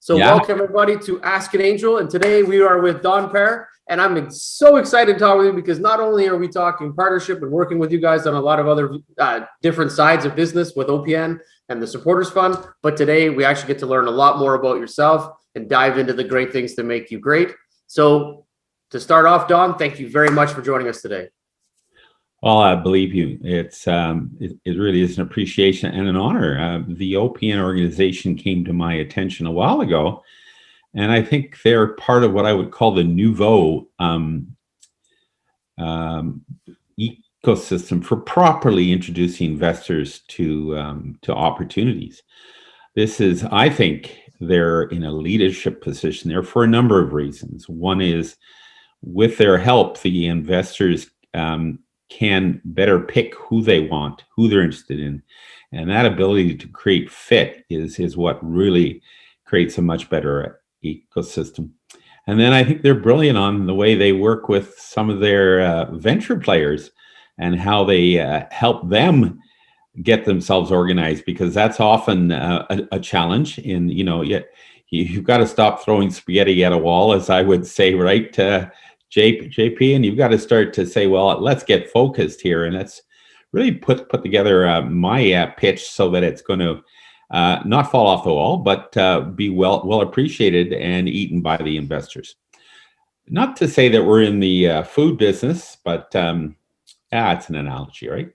So Yeah. welcome everybody to Ask an Angel. And today we are with Don Pare. And I'm so excited to talk with you because not only are we talking partnership and working with you guys on a lot of other different sides of business with OPN and the Supporters Fund, but today we actually get to learn a lot more about yourself and dive into the great things that make you great. So to start off, Don, thank you very much for joining us today. Well, I believe you. It really is an appreciation and an honor. The OPN organization came to my attention a while ago, and I think they're part of what I would call the nouveau ecosystem for properly introducing investors to opportunities. This is, I think, they're in a leadership position there for a number of reasons. One is, with their help, the investors can better pick who they want, who they're interested in. And that ability to create fit is what really creates a much better ecosystem. And then I think they're brilliant on the way they work with some of their venture players and how they help them get themselves organized, because that's often a challenge. In, you've got to stop throwing spaghetti at a wall, as I would say, right? JP, and you've got to start to say, well, let's get focused here and let's really put together my pitch so that it's going to not fall off the wall, but be well appreciated and eaten by the investors. Not to say that we're in the food business, but it's an analogy, right?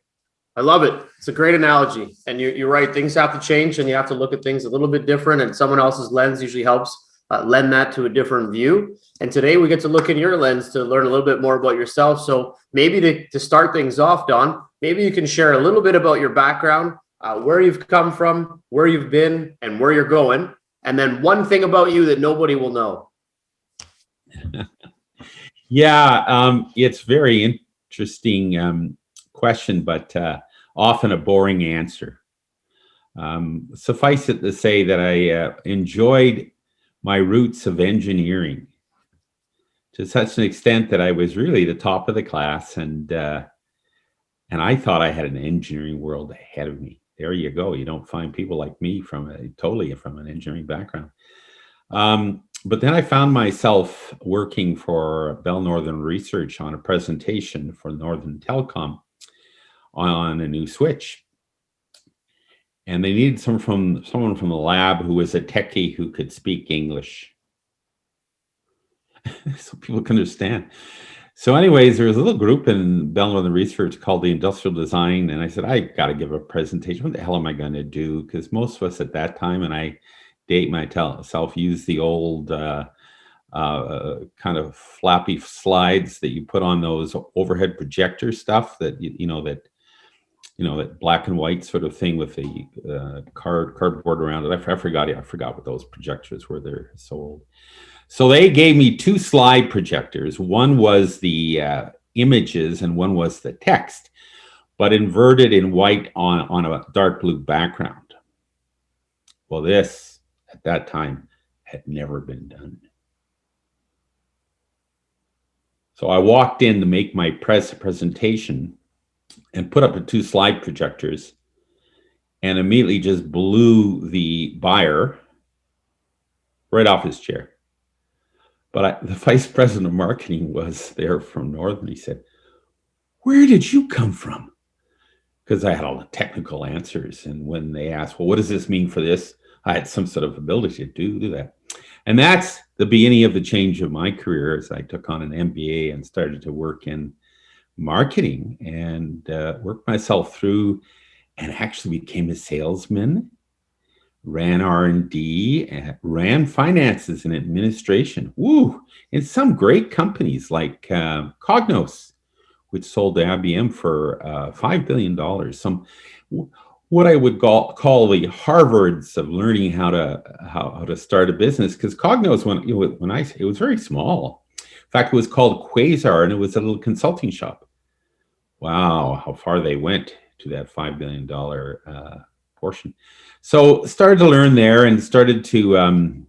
I love it. It's a great analogy. And you're right. Things have to change and you have to look at things a little bit different, and someone else's lens usually helps lend that to a different view. And today we get to look in your lens to learn a little bit more about yourself. So maybe to start things off, Don, maybe you can share a little bit about your background, where you've come from, where you've been, and where you're going. And then one thing about you that nobody will know. Yeah, it's very interesting question, but often a boring answer. Suffice it to say that I enjoyed my roots of engineering to such an extent that I was really the top of the class, and I thought I had an engineering world ahead of me. There you go. You don't find people like me totally from an engineering background. But then I found myself working for Bell Northern Research on a presentation for Northern Telecom on a new switch. And they needed someone from the lab who was a techie who could speak English, so people can understand. So anyways, there was a little group in Bell Northern Research called the Industrial Design, and I said, I got to give a presentation. What the hell am I going to do? Because most of us at that time, and I date myself, use the old kind of flappy slides that you put on those overhead projector stuff that that black and white sort of thing with the cardboard around it. I forgot what those projectors were. They're so old. So they gave me two slide projectors. One was the images and one was the text, but inverted in white on a dark blue background. Well, this at that time had never been done. So I walked in to make my presentation and put up the two slide projectors and immediately just blew the buyer right off his chair. But the vice president of marketing was there from Northern. He said, where did you come from? Because I had all the technical answers. And when they asked, well, what does this mean for this? I had some sort of ability to do that. And that's the beginning of the change of my career, as I took on an MBA and started to work in marketing and worked myself through and actually became a salesman, ran R&D, ran finances and administration. In some great companies like Cognos, which sold to IBM for $5 billion. Some what I would call the Harvards of learning how to start a business, because Cognos, it was very small. In fact, it was called Quasar, and it was a little consulting shop. Wow, how far they went to that $5 billion portion. So started to learn there and started to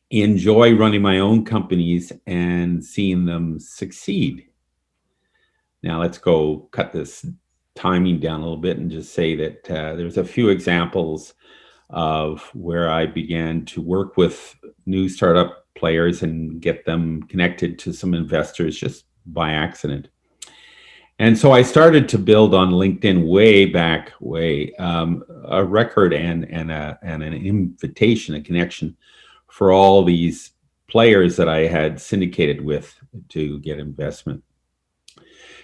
enjoy running my own companies and seeing them succeed. Now let's go cut this timing down a little bit and just say that there's a few examples of where I began to work with new startup players and get them connected to some investors just by accident. And so I started to build on LinkedIn a record and an invitation, a connection for all these players that I had syndicated with to get investment.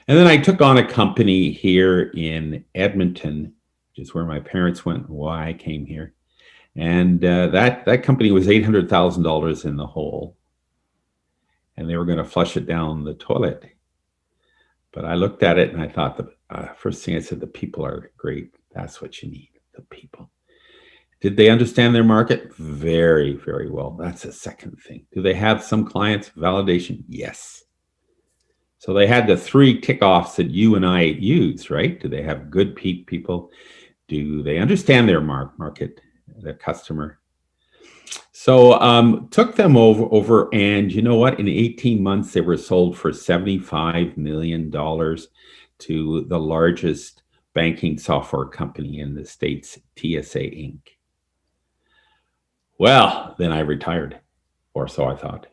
And then I took on a company here in Edmonton, which is where my parents went and why I came here. And that company was $800,000 in the hole, and they were going to flush it down the toilet. But I looked at it and I thought, first thing I said, the people are great. That's what you need, the people. Did they understand their market? Very, very well. That's the second thing. Do they have some clients? Validation? Yes. So they had the 3 tick-offs that you and I use, right? Do they have good people? Do they understand their market, their customer? So took them over, and you know what? In 18 months, they were sold for $75 million to the largest banking software company in the States, TSA Inc. Well, then I retired, or so I thought.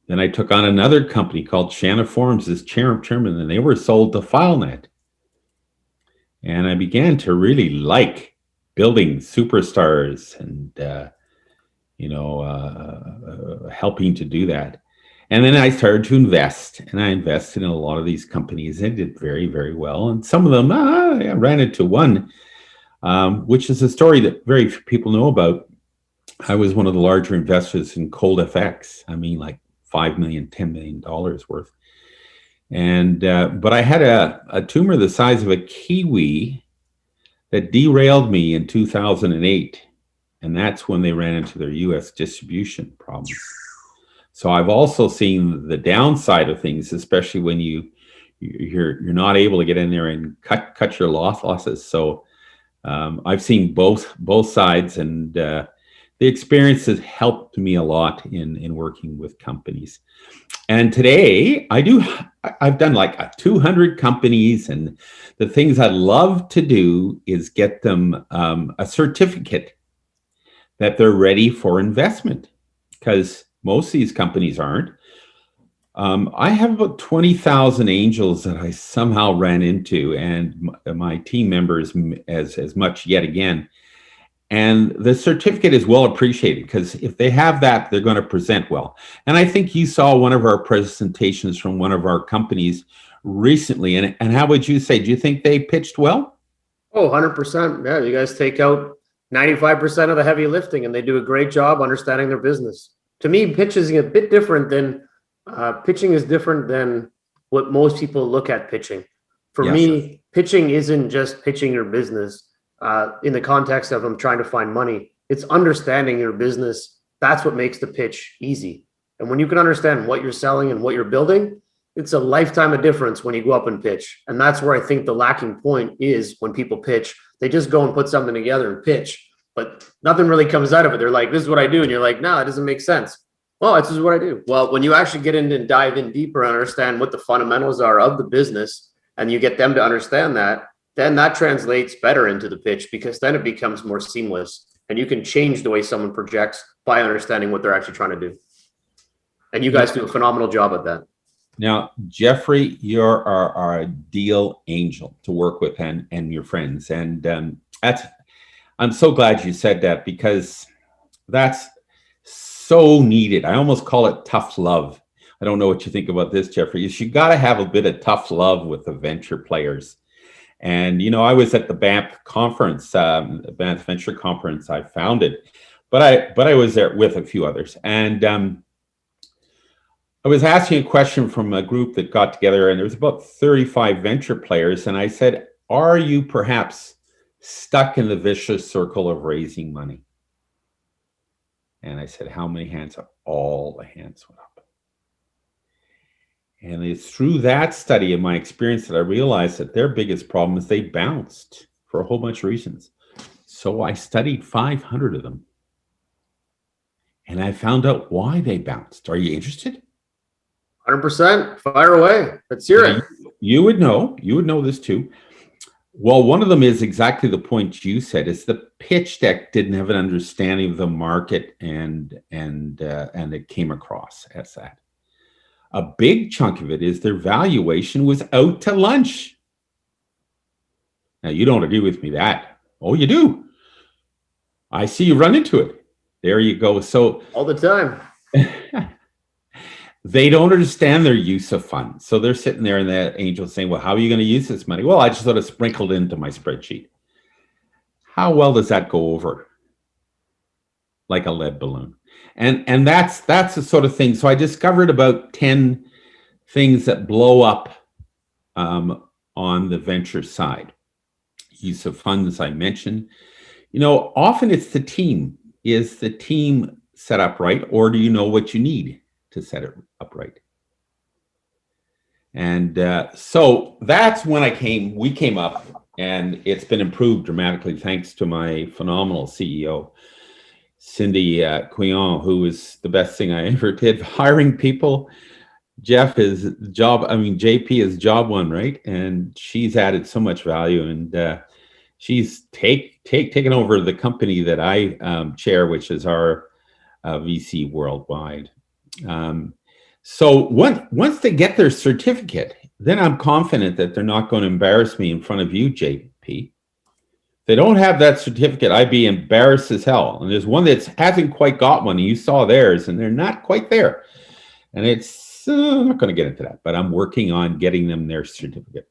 Then I took on another company called Shanna Forms as chairman, and they were sold to FileNet. And I began to really like building superstars and, helping to do that. And then I started to invest, and I invested in a lot of these companies. They did very, very well. And some of them, I ran into one, which is a story that very few people know about. I was one of the larger investors in Cold FX. I mean, like $5 million, $10 million worth. And but I had a tumor the size of a kiwi that derailed me in 2008. And that's when they ran into their US distribution problems. So I've also seen the downside of things, especially when you're not able to get in there and cut your losses. So I've seen both sides, and the experience has helped me a lot in working with companies. And today I've done like 200 companies, and the things I'd love to do is get them a certificate that they're ready for investment, because most of these companies aren't. I have about 20,000 angels that I somehow ran into, and my team members as much yet again. And the certificate is well appreciated, because if they have that, they're going to present well. And I think you saw one of our presentations from one of our companies recently. And how would you say, do you think they pitched well? Oh, 100%. Yeah, you guys take out 95% of the heavy lifting, and they do a great job understanding their business. To me, pitching is a bit different than what most people look at pitching. For me, pitching isn't just pitching your business in the context of I'm trying to find money. It's understanding your business. That's what makes the pitch easy. And when you can understand what you're selling and what you're building, it's a lifetime of difference when you go up and pitch. And that's where I think the lacking point is when people pitch. They just go and put something together and pitch, but nothing really comes out of it. They're like, this is what I do. And you're like, no, it doesn't make sense. Well, this is what I do. Well, when you actually get in and dive in deeper and understand what the fundamentals are of the business, and you get them to understand that, then that translates better into the pitch, because then it becomes more seamless, and you can change the way someone projects by understanding what they're actually trying to do. And you guys do a phenomenal job at that. Now, Jeffrey, you're our ideal angel to work with, and your friends. And I'm so glad you said that, because that's so needed. I almost call it tough love. I don't know what you think about this, Jeffrey. You got to have a bit of tough love with the venture players. And, I was at the Banff conference, Banff Venture Conference I founded, but I was there with a few others. And I was asking a question from a group that got together, and there was about 35 venture players. And I said, are you perhaps stuck in the vicious circle of raising money? And I said, how many hands up? All the hands went up. And it's through that study and my experience that I realized that their biggest problem is they bounced for a whole bunch of reasons. So I studied 500 of them, and I found out why they bounced. Are you interested? 100%. Fire away. Let's hear it. You would know this too. Well, one of them is exactly the point you said. It's the pitch deck didn't have an understanding of the market, and it came across as that. A big chunk of it is their valuation was out to lunch. Now, you don't agree with me that. Oh, you do. I see you run into it. There you go. So all the time. They don't understand their use of funds. So they're sitting there and the angel's saying, well, how are you going to use this money? Well, I just sort of sprinkled into my spreadsheet. How well does that go over? Like a lead balloon. And that's the sort of thing. So I discovered about 10 things that blow up on the venture side. Use of funds, I mentioned. Often it's the team. Is the team set up right, or do you know what you need to set it up right? And so that's when we came up, and it's been improved dramatically thanks to my phenomenal CEO, Cindy Quillon, who is the best thing I ever did. Hiring people. JP is job one, right? And she's added so much value, and she's taken over the company that I chair, which is our VC worldwide. So once they get their certificate, then I'm confident that they're not going to embarrass me in front of you, JP. If they don't have that certificate, I'd be embarrassed as hell. And there's one that hasn't quite got one, and you saw theirs, and they're not quite there. And I'm not going to get into that, but I'm working on getting them their certificate.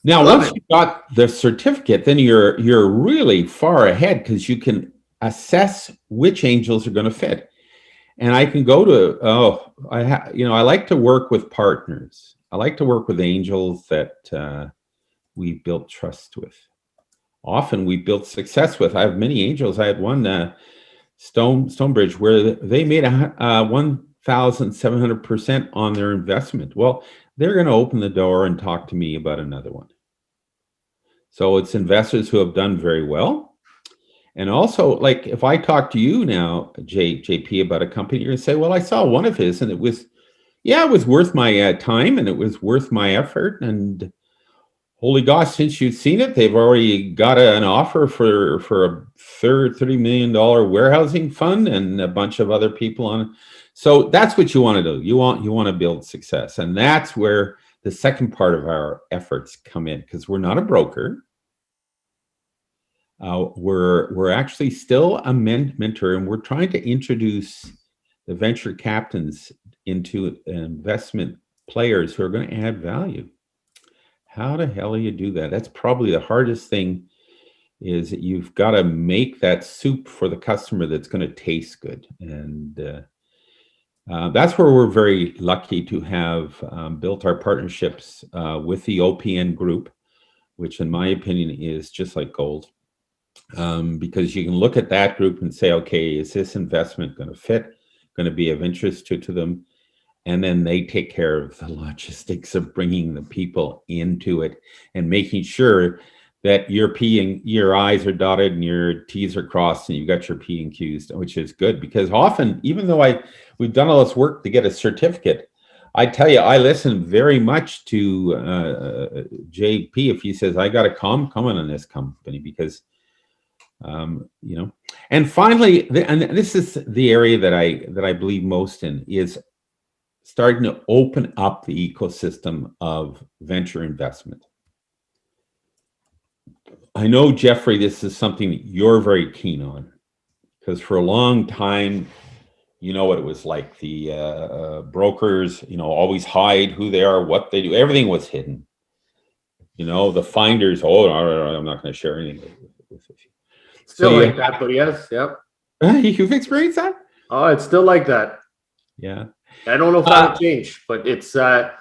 Now, once you got the certificate, then you're really far ahead, because you can assess which angels are going to fit. And I can go to, I like to work with partners. I like to work with angels that we built trust with. Often we built success with. I have many angels. I had one, Stonebridge, where they made 1,700% on their investment. Well, they're going to open the door and talk to me about another one. So it's investors who have done very well. And also, like, if I talk to you now, JP, about a company, you're going to say, well, I saw one of his, and it was worth my time, and it was worth my effort. And holy gosh, since you've seen it, they've already got an offer for a $30 million warehousing fund, and a bunch of other people on it. So that's what you want to do. You want to build success. And that's where the second part of our efforts come in, because we're not a broker. We're actually still a mentor, and we're trying to introduce the venture captains into investment players who are going to add value. How the hell do you do that? That's probably the hardest thing, is that you've got to make that soup for the customer that's going to taste good. And that's where we're very lucky to have built our partnerships with the OPN group, which in my opinion is just like gold. Because you can look at that group and say, okay, is this investment going to fit, going to be of interest to them? And then they take care of the logistics of bringing the people into it and making sure that your I's are dotted and your T's are crossed, and you've got your P and Q's, which is good. Because often, even though we've done all this work to get a certificate, I tell you, I listen very much to JP if he says, I got to comment on this company, because and finally, and this is the area that I believe most in, is starting to open up the ecosystem of venture investment. I know, Jeffrey, this is something that you're very keen on, because for a long time, you know what it was like. The brokers, always hide who they are, what they do. Everything was hidden. The finders, I'm not going to share anything with you. Still like that, but yes, yep. You've experienced that? Oh, it's still like that. Yeah. I don't know if that will change, but it's an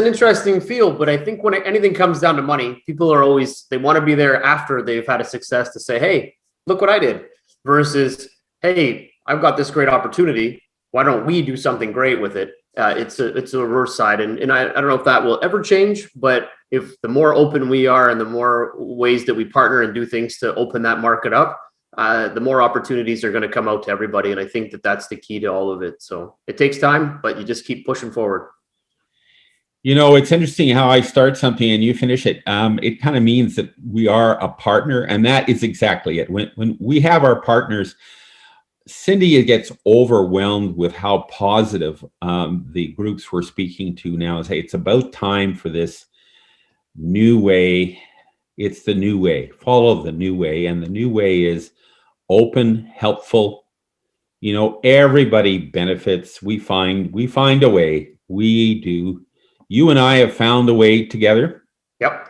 interesting field. But I think when anything comes down to money, people are they want to be there after they've had a success to say, hey, look what I did, versus, hey, I've got this great opportunity. Why don't we do something great with it? It's a reverse side. And I don't know if that will ever change, but if the more open we are and the more ways that we partner and do things to open that market up, the more opportunities are going to come out to everybody. And I think that that's the key to all of it. So it takes time, but you just keep pushing forward. It's interesting how I start something and you finish it. It kind of means that we are a partner, and that is exactly it. When we have our partners, Cindy gets overwhelmed with how positive the groups we're speaking to now is. Hey, it's about time for this new way. It's the new way. Follow the new way, and the new way is open, helpful. Everybody benefits. We find a way. We do. You and I have found a way together. Yep.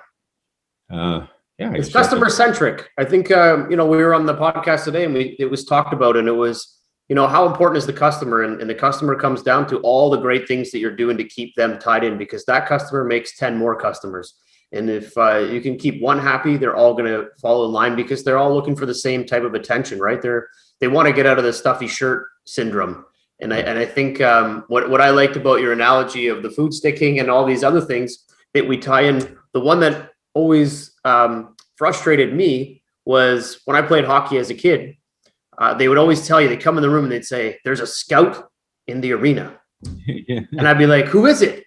Yeah, it's customer centric. I think we were on the podcast today, and it was talked about, and it was how important is the customer, and the customer comes down to all the great things that you're doing to keep them tied in, because that customer makes 10 more customers. And if you can keep one happy, they're all going to fall in line, because they're all looking for the same type of attention, right? They want to get out of the stuffy shirt syndrome. And I think what I liked about your analogy of the food sticking and all these other things that we tie in, the one that always frustrated me was when I played hockey as a kid. They would always tell you, they come in the room and they'd say, there's a scout in the arena. Yeah. And I'd be like, who is it?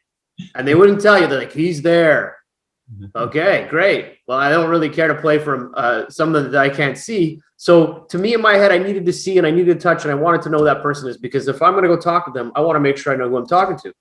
And they wouldn't tell you. They're like, he's there. Okay, great. Well, I don't really care to play for someone that I can't see. So to me, in my head, I needed to see and I needed to touch, and I wanted to know who that person is, because if I'm going to go talk to them, I want to make sure I know who I'm talking to.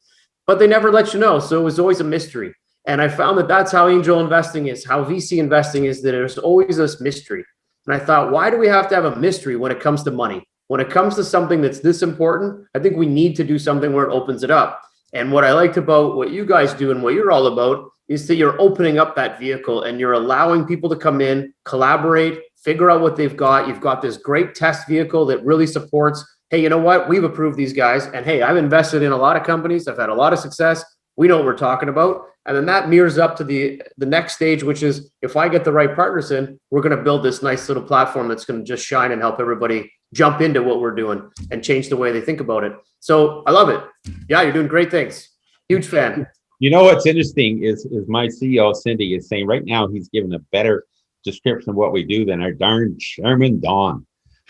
But they never let you know. So it was always a mystery. And I found that that's how angel investing is, how VC investing is, that there's always this mystery. And I thought, why do we have to have a mystery when it comes to money? When it comes to something that's this important, I think we need to do something where it opens it up. And what I liked about what you guys do and what you're all about is that you're opening up that vehicle and you're allowing people to come in, collaborate, figure out what they've got. You've got this great test vehicle that really supports, hey, you know what? We've approved these guys. And hey, I've invested in a lot of companies. I've had a lot of success. We know what we're talking about. And then that mirrors up to the next stage, which is, if I get the right partners in, we're going to build this nice little platform that's going to just shine and help everybody jump into what we're doing and change the way they think about it. So I love it. Yeah, you're doing great things. Huge fan. What's interesting is my CEO, Cindy, is saying right now he's given a better description of what we do than our darn chairman, Don.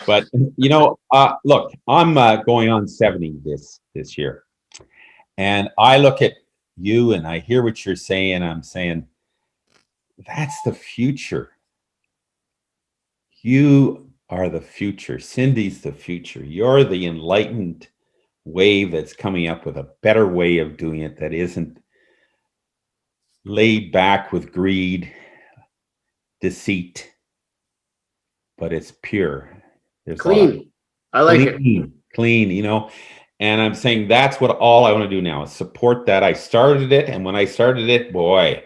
But, look, I'm going on 70 this year. And I look at you and I hear what you're saying. I'm saying, that's the future. You are the future. Cindy's the future. You're the enlightened wave that's coming up with a better way of doing it that isn't laid back with greed, deceit, but it's pure. There's clean. I like it. Clean, And I'm saying that's what all I want to do now is support that. I started it, and when I started it, boy,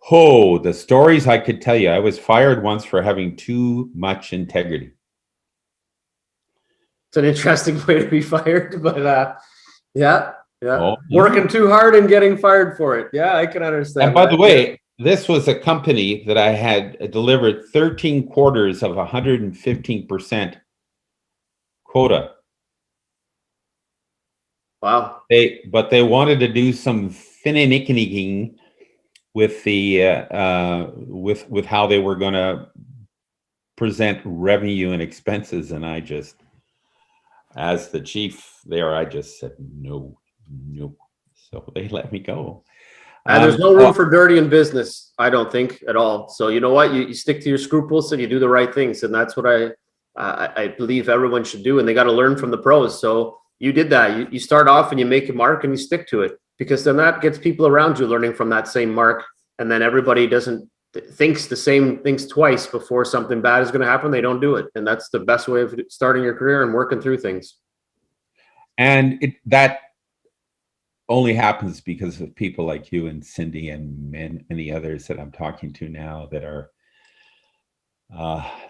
the stories I could tell you. I was fired once for having too much integrity. It's an interesting way to be fired, but yeah. Working too hard and getting fired for it. Yeah, I can understand. And by the way, this was a company that I had delivered 13 quarters of 115% quota. Wow. But they wanted to do some finicking with the with how they were going to present revenue and expenses, and I just, as the chief there, I just said no. So they let me go. And there's no room for dirty in business, I don't think, at all. So you know what? You stick to your scruples and you do the right things, and that's what I believe everyone should do. And they got to learn from the pros. So you did that. You start off and you make a mark and you stick to it, because then that gets people around you learning from that same mark. And then everybody thinks the same things twice before something bad is going to happen. They don't do it. And that's the best way of starting your career and working through things. And that only happens because of people like you and Cindy and many others that I'm talking to now that are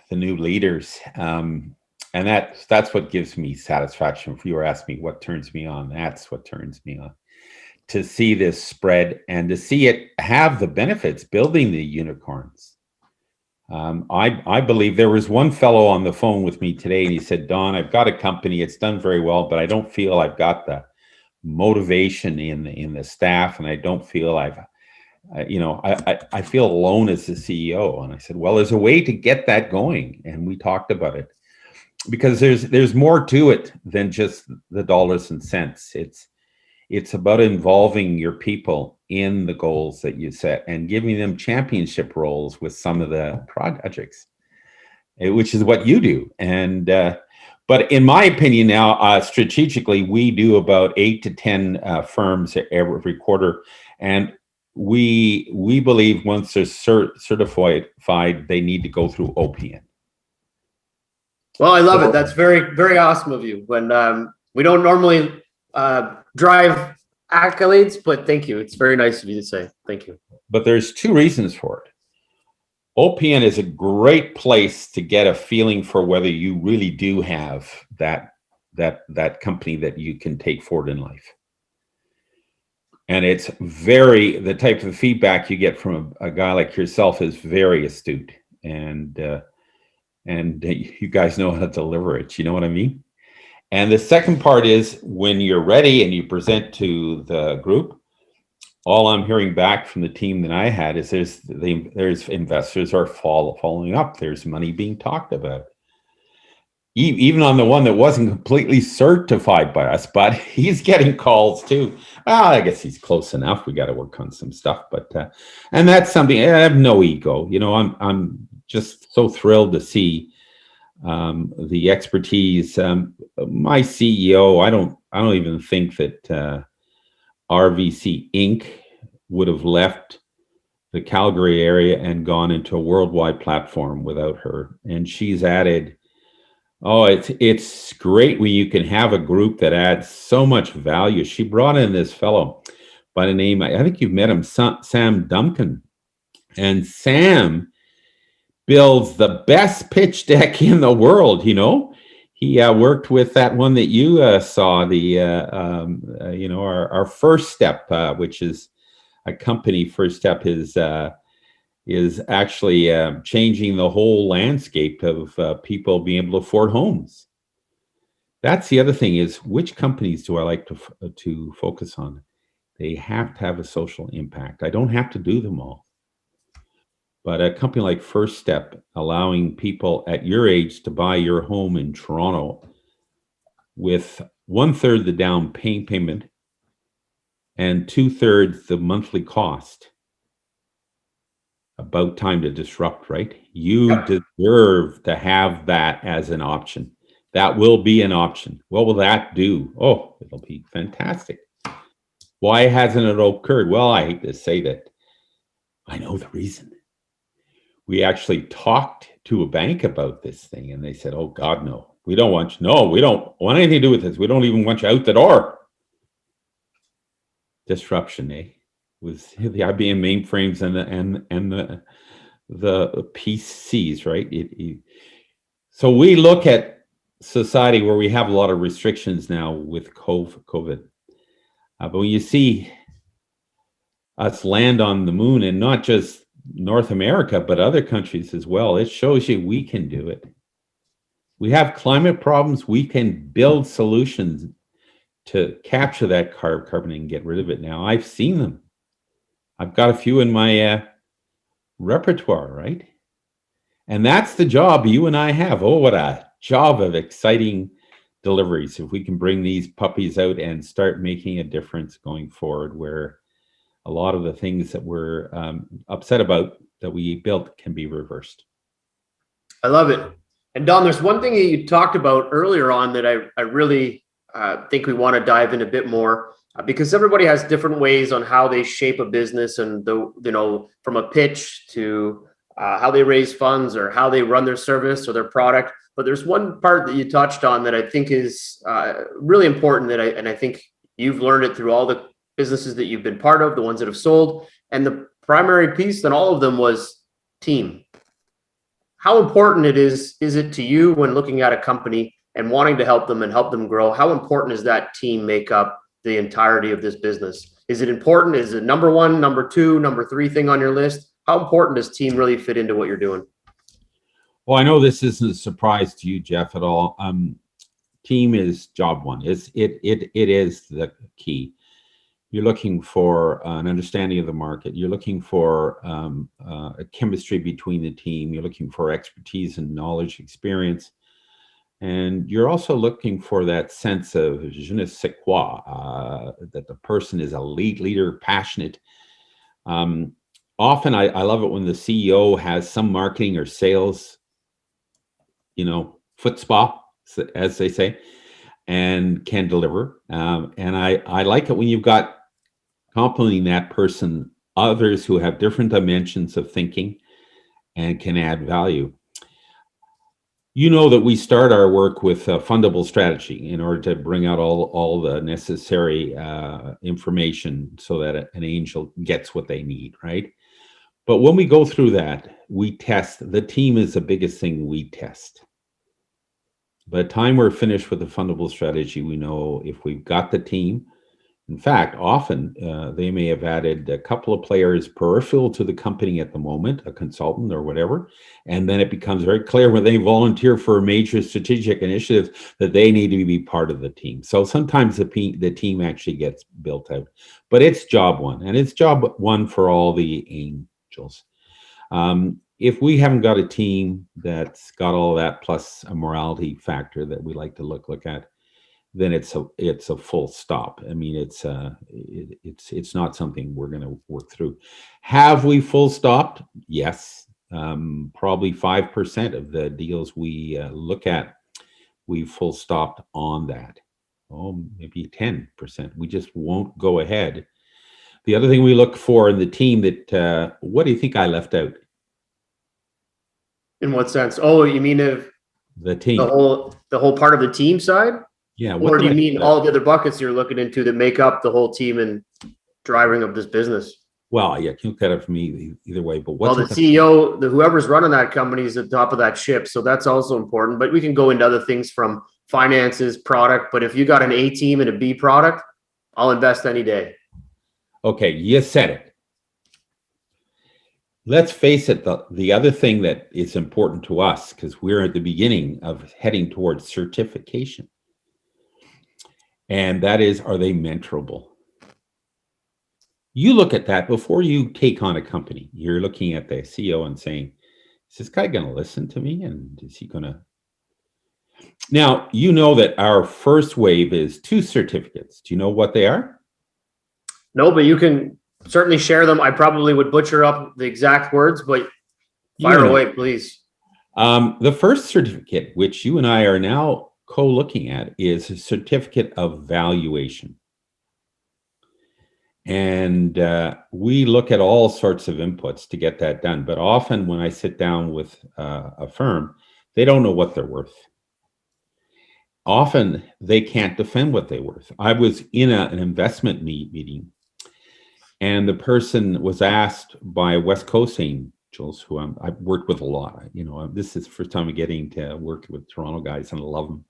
the new leaders. And that's what gives me satisfaction. If you were asking me what turns me on, that's what turns me on. To see this spread and to see it have the benefits, building the unicorns. I believe there was one fellow on the phone with me today, and he said, Don, I've got a company. It's done very well, but I don't feel I've got the motivation in the staff, and I don't feel I feel alone as the CEO. And I said, well, there's a way to get that going. And we talked about it, because there's more to it than just the dollars and cents. It's about involving your people in the goals that you set and giving them championship roles with some of the projects, which is what you do. And but in my opinion now, strategically, we do about 8 to 10 firms every quarter, and we believe once they're certified, they need to go through OPN. Well, I love it. That's very, very awesome of you. When we don't normally drive accolades, but thank you. It's very nice of you to say. Thank you. But there's 2 reasons for it. OPN is a great place to get a feeling for whether you really do have that company that you can take forward in life. And it's the type of feedback you get from a guy like yourself is very astute, and you guys know how to deliver it. You know what I mean? And the second part is when you're ready and you present to the group, all I'm hearing back from the team that I had is there's investors are following up. There's money being talked about. Even on the one that wasn't completely certified by us, but he's getting calls too. Well, I guess he's close enough. We got to work on some stuff, but and that's something. I have no ego. You know, I'm just so thrilled to see the expertise. My CEO, I don't even think that RVC Inc. would have left the Calgary area and gone into a worldwide platform without her. And she's added, it's great when you can have a group that adds so much value. She brought in this fellow by the name, I think you've met him, Sam Duncan. And Sam builds the best pitch deck in the world, you know. He worked with that one that you saw, our First Step, which is a company. First Step is actually changing the whole landscape of people being able to afford homes. That's the other thing is, which companies do I like to focus on? They have to have a social impact. I don't have to do them all. But a company like First Step, allowing people at your age to buy your home in Toronto with 1/3 the down payment and 2/3 the monthly cost. About time to disrupt, right? You deserve to have that as an option. That will be an option. What will that do? Oh, it'll be fantastic. Why hasn't it occurred? Well, I hate to say that. I know the reason. We actually talked to a bank about this thing, and they said, "Oh God, no, we don't want you. No, we don't want anything to do with this. We don't even want you out the door." Disruption, with the IBM mainframes and the PCs, right? So we look at society where we have a lot of restrictions now with COVID, but when you see us land on the moon, and not just North America, but other countries as well, it shows you we can do it. We have climate problems. We can build solutions to capture that carbon and get rid of it now. I've seen them. I've got a few in my repertoire, right? And that's the job you and I have. Oh, what a job of exciting deliveries. If we can bring these puppies out and start making a difference going forward, where a lot of the things that we're upset about that we built can be reversed. I love it. And Don, there's one thing that you talked about earlier on that I really think we want to dive in a bit more, because everybody has different ways on how they shape a business, and from a pitch to how they raise funds or how they run their service or their product. But there's one part that you touched on that I think is really important, and I think you've learned it through all the businesses that you've been part of, the ones that have sold. And the primary piece in all of them was team. How important is it to you when looking at a company and wanting to help them and help them grow? How important is that team make up the entirety of this business? Is it important? Is it number one, number two, number three thing on your list? How important does team really fit into what you're doing? Well, I know this isn't a surprise to you, Jeff, at all. Team is job one. It is the key. You're looking for an understanding of the market. You're looking for a chemistry between the team. You're looking for expertise and knowledge, experience. And you're also looking for that sense of je ne sais quoi, that the person is a leader, passionate. Often I love it when the CEO has some marketing or sales, chutzpah, as they say, and can deliver. And I like it when you've got complementing that person, others who have different dimensions of thinking and can add value. You know that we start our work with a fundable strategy in order to bring out all the necessary information so that an angel gets what they need, right? But when we go through that, we test. The team is the biggest thing we test. By the time we're finished with the fundable strategy, we know if we've got the team. In fact, often they may have added a couple of players peripheral to the company at the moment, a consultant or whatever, and then it becomes very clear when they volunteer for a major strategic initiative that they need to be part of the team. So sometimes the team actually gets built out, but it's job one, and it's job one for all the angels. If we haven't got a team that's got all that plus a morality factor that we like to look at, then it's a full stop. I mean, it's not something we're going to work through. Have we full stopped? Yes. Probably 5% of the deals we look at, we full stopped on that. Oh, maybe 10%. We just won't go ahead. The other thing we look for in the team that, what do you think I left out? In what sense? Oh, you mean if the team, the whole part of the team side? Yeah. Or do you mean all the other buckets you're looking into that make up the whole team and driving of this business? Well, yeah, you can look at it for me either way. But the CEO, whoever's running that company is at the top of that ship. So that's also important. But we can go into other things from finances, product. But if you got an A team and a B product, I'll invest any day. Okay, you said it. Let's face it, the other thing that is important to us, because we're at the beginning of heading towards certification, and that is, are they mentorable? You look at that before you take on a company. You're looking at the CEO and saying, is this guy going to listen to me? And is he going to? Now, you know that our first wave is 2 certificates. Do you know what they are? No, but you can certainly share them. I probably would butcher up the exact words, but fire away, please. The first certificate, which you and I are now co-looking at, is a certificate of valuation. And we look at all sorts of inputs to get that done. But often when I sit down with a firm, they don't know what they're worth. Often they can't defend what they're worth. I was in an investment meeting, and the person was asked by West Coast angels, who I've worked with a lot. This is the first time I'm getting to work with Toronto guys, and I love them.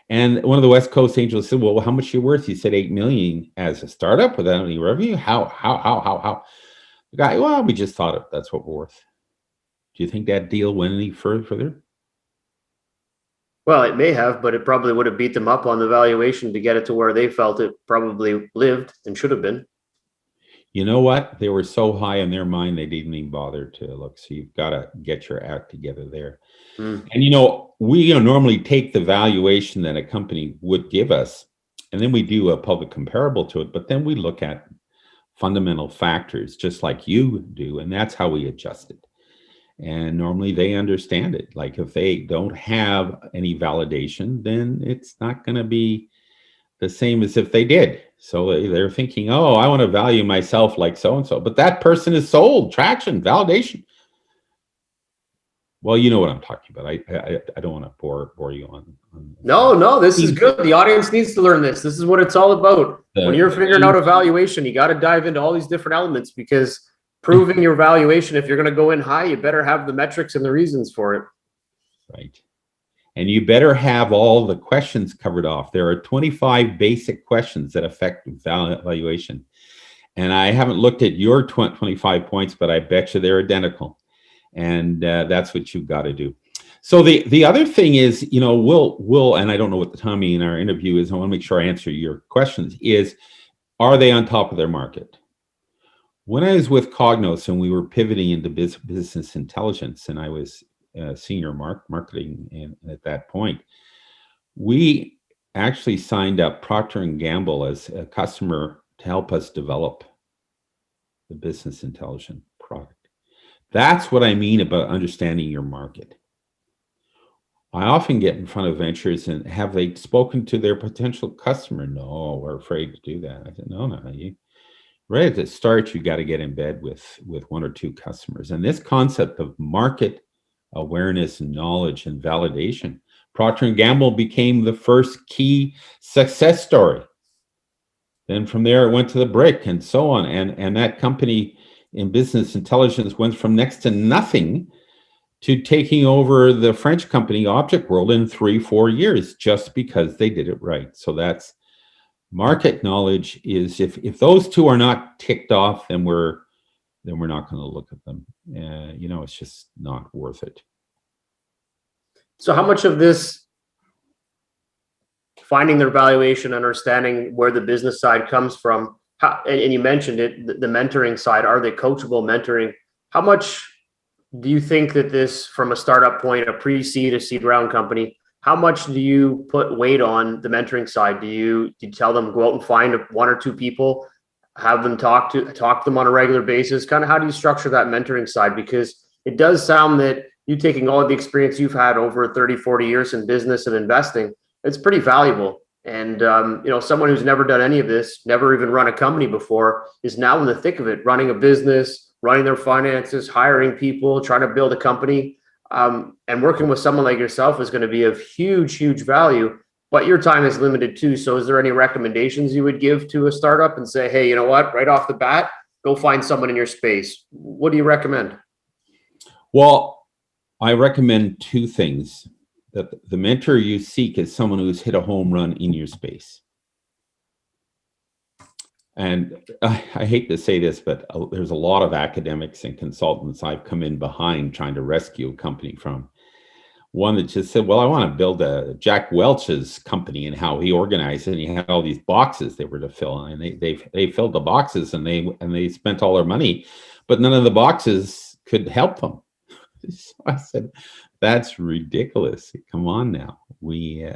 And one of the West Coast angels said, well, how much are you worth? He said, $8 million as a startup without any revenue. How? The guy, well, we just thought that's what we're worth. Do you think that deal went any further? Well, it may have, but it probably would have beat them up on the valuation to get it to where they felt it probably lived and should have been. You know what? They were so high in their mind, they didn't even bother to look. So you've got to get your act together there. And, we normally take the valuation that a company would give us, and then we do a public comparable to it. But then we look at fundamental factors, just like you do. And that's how we adjust it. And normally they understand it. Like if they don't have any validation, then it's not going to be the same as if they did. So they're thinking, oh, I want to value myself like so-and-so, but that person is sold, traction, validation. Well, you know what I'm talking about. I don't want to bore you on. No, this is good. The audience needs to learn this. This is what it's all about. When you're figuring out a valuation, you got to dive into all these different elements, because proving your valuation, if you're going to go in high, you better have the metrics and the reasons for it. Right. And you better have all the questions covered off. There are 25 basic questions that affect valuation. And I haven't looked at your 25 points, but I bet you they're identical. And that's what you've got to do. So the other thing is, we'll, and I don't know what the timing in our interview is, I want to make sure I answer your questions, is, are they on top of their market? When I was with Cognos and we were pivoting into business intelligence, and I was senior marketing at that point, We actually signed up Procter & Gamble as a customer to help us develop the business intelligence product. That's what I mean about understanding your market. I often get in front of ventures and have they spoken to their potential customer? No, we're afraid to do that. I said, no, you right at the start, you got to get in bed with one or two customers. And this concept of market awareness and knowledge and validation, Procter & Gamble became the first key success story. Then from there, it went to the brick and so on. And that company in business intelligence went from next to nothing to taking over the French company Object World in 3-4 years, just because they did it right. So that's market knowledge. Is if those two are not ticked off, then we're not going to look at them. It's just not worth it. So how much of this finding their valuation, understanding where the business side comes from, and you mentioned it, the mentoring side, are they coachable mentoring? How much do you think that this, from a startup point, a pre-seed, a seed round company, how much do you put weight on the mentoring side? Do you tell them, go out and find 1 or 2 people, have them talk to them on a regular basis? Kind of how do you structure that mentoring side? Because it does sound that you taking all of the experience you've had over 30-40 years in business and investing, it's pretty valuable. And someone who's never done any of this, never even run a company before, is now in the thick of it, running a business, running their finances, hiring people, trying to build a company. And working with someone like yourself is going to be of huge value, but your time is limited too. So is there any recommendations you would give to a startup and say, hey, you know what, right off the bat, go find someone in your space? What do you recommend? Well, I recommend 2 things. That the mentor you seek is someone who's hit a home run in your space. And I hate to say this, but there's a lot of academics and consultants I've come in behind trying to rescue a company from. One that just said, well, I want to build a Jack Welch's company, and how he organized it. And he had all these boxes they were to fill. And they filled the boxes and they spent all their money, but none of the boxes could help them. So I said, that's ridiculous. Come on now. We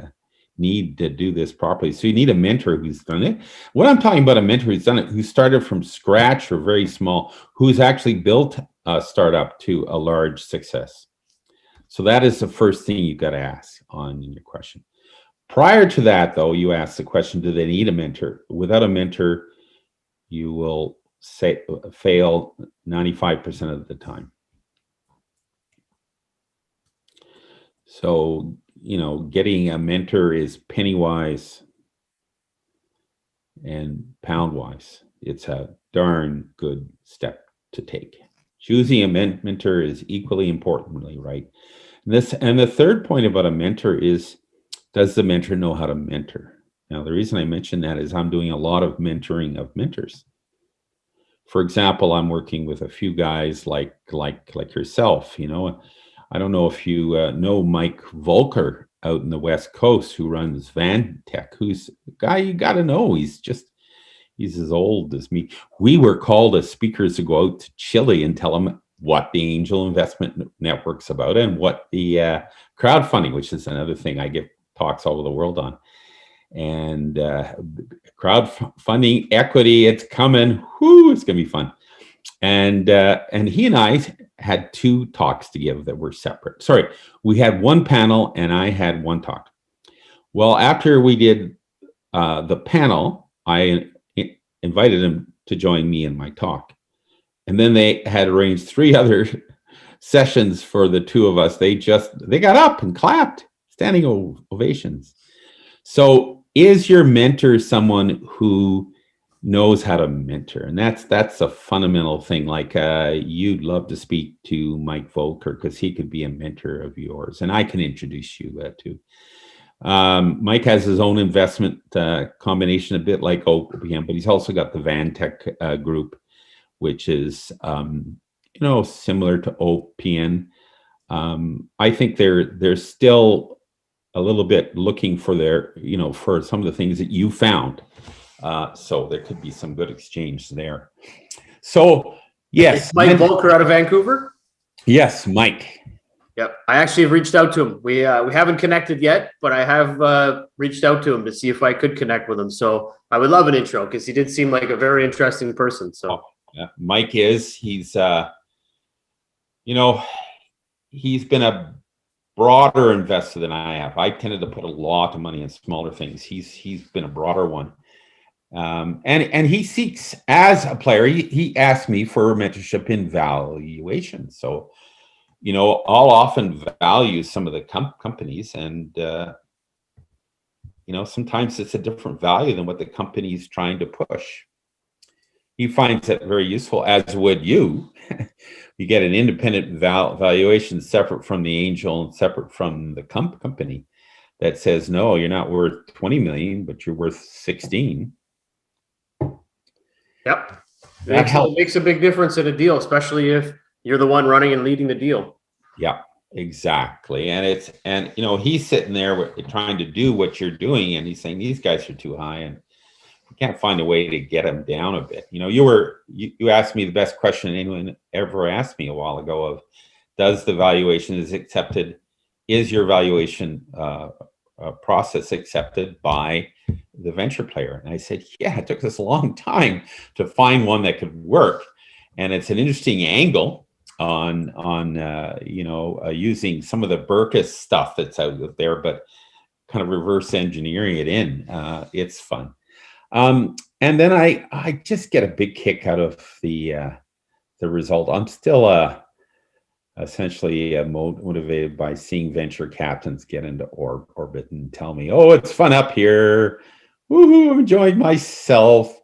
need to do this properly. So you need a mentor who's done it. What I'm talking about, a mentor who's done it, who started from scratch or very small, who's actually built a startup to a large success. So that is the first thing you've got to ask on your question. Prior to that, though, you ask the question, do they need a mentor? Without a mentor, you will fail 95% of the time. So, getting a mentor is penny wise and pound wise. It's a darn good step to take. Choosing a mentor is equally importantly, right? And the third point about a mentor is, does the mentor know how to mentor? Now, the reason I mention that is I'm doing a lot of mentoring of mentors. For example, I'm working with a few guys like yourself. I don't know if you know Mike Volker out in the West Coast, who runs Van Tech, who's a guy you got to know. He's as old as me. We were called as speakers to go out to Chile and tell them what the angel investment network's about and what the crowdfunding, which is another thing I give talks all over the world on. And crowdfunding, equity, it's coming. Whoo, it's going to be fun. And he and I had 2 talks to give that were separate. Sorry, we had 1 panel and I had 1 talk. Well, after we did the panel, I invited him to join me in my talk. And then they had arranged 3 other sessions for the 2 of us. They got up and clapped, standing ovations. So is your mentor someone who knows how to mentor? And that's a fundamental thing. Like you'd love to speak to Mike Volker because he could be a mentor of yours, and I can introduce you to. Mike has his own investment combination, a bit like OPM, but he's also got the Van Tech group, which is similar to OPN. I think they're still a little bit looking for for some of the things that you found. So there could be some good exchange there. So yes, Mike Volker out of Vancouver. Yes, Mike. Yep. I actually have reached out to him. We haven't connected yet, but I have reached out to him to see if I could connect with him. So I would love an intro because he did seem like a very interesting person. So Mike he's he's been a broader investor than I have. I tended to put a lot of money in smaller things. He's been a broader one. And he seeks, as a player, he asked me for mentorship in valuation. So, I'll often value some of the companies, and sometimes it's a different value than what the company's trying to push. He finds that very useful, as would you. You get an independent valuation separate from the angel and separate from the company that says, no, you're not worth 20 million, but you're worth 16. Yep. It makes a big difference in a deal, especially if you're the one running and leading the deal. Yeah, exactly. And he's sitting there trying to do what you're doing, and he's saying these guys are too high, and you can't find a way to get them down a bit. You asked me the best question anyone ever asked me a while ago of, does the valuation is your valuation process accepted by the venture player? And I said, yeah, it took us a long time to find one that could work. And it's an interesting angle on using some of the Burkus stuff that's out there, but kind of reverse engineering it in. It's fun. And then I just get a big kick out of the result. I'm still essentially motivated by seeing venture captains get into orbit and tell me, oh, it's fun up here. Woohoo, I'm enjoying myself.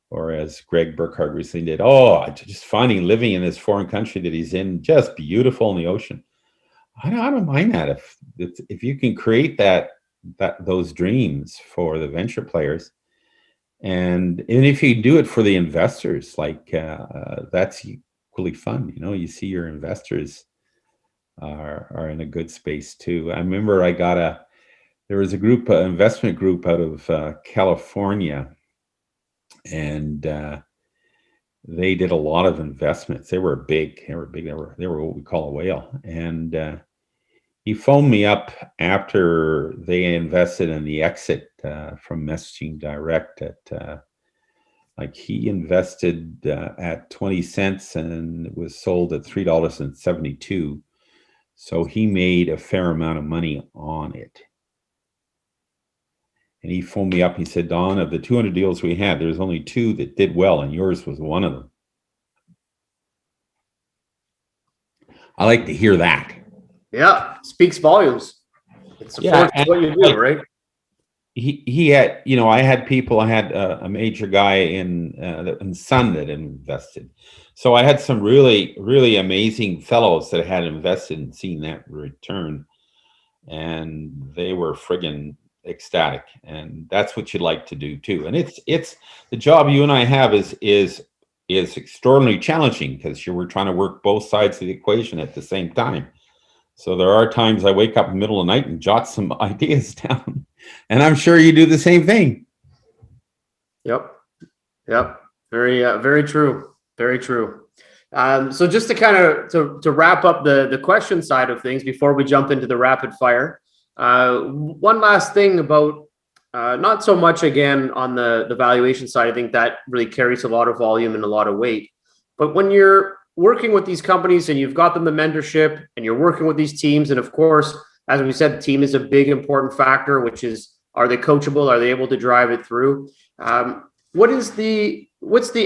Or as Greg Burkhardt recently did, just finding living in this foreign country that he's in, just beautiful in the ocean. I don't mind that if you can create those dreams for the venture players. And if you do it for the investors, that's equally fun. You see your investors are in a good space too. I remember there was a investment group out of California, and they did a lot of investments. They were big. They were what we call a whale. And he phoned me up after they invested in the exit from Messaging Direct he invested at 20 cents and it was sold at $3.72. So he made a fair amount of money on it. And he phoned me up and he said, Don, of the 200 deals we had, there's only 2 that did well, and yours was one of them. I like to hear that. Yeah, speaks volumes. It supports what you do, right? He had, I had people. I had a major guy in Sun that invested. So I had some really, really amazing fellows that had invested and seen that return, and they were friggin' ecstatic. And that's what you'd like to do too. And it's the job you and I have is extraordinarily challenging because we're trying to work both sides of the equation at the same time. So there are times I wake up in the middle of the night and jot some ideas down, and I'm sure you do the same thing. Yep. Very true. Very true. So just to kind of to wrap up the question side of things before we jump into the rapid fire, one last thing about not so much again on the valuation side. I think that really carries a lot of volume and a lot of weight. But when you're working with these companies and you've got them the mentorship and you're working with these teams, and of course, as we said, the team is a big important factor, which is, are they coachable? Are they able to drive it through? What's the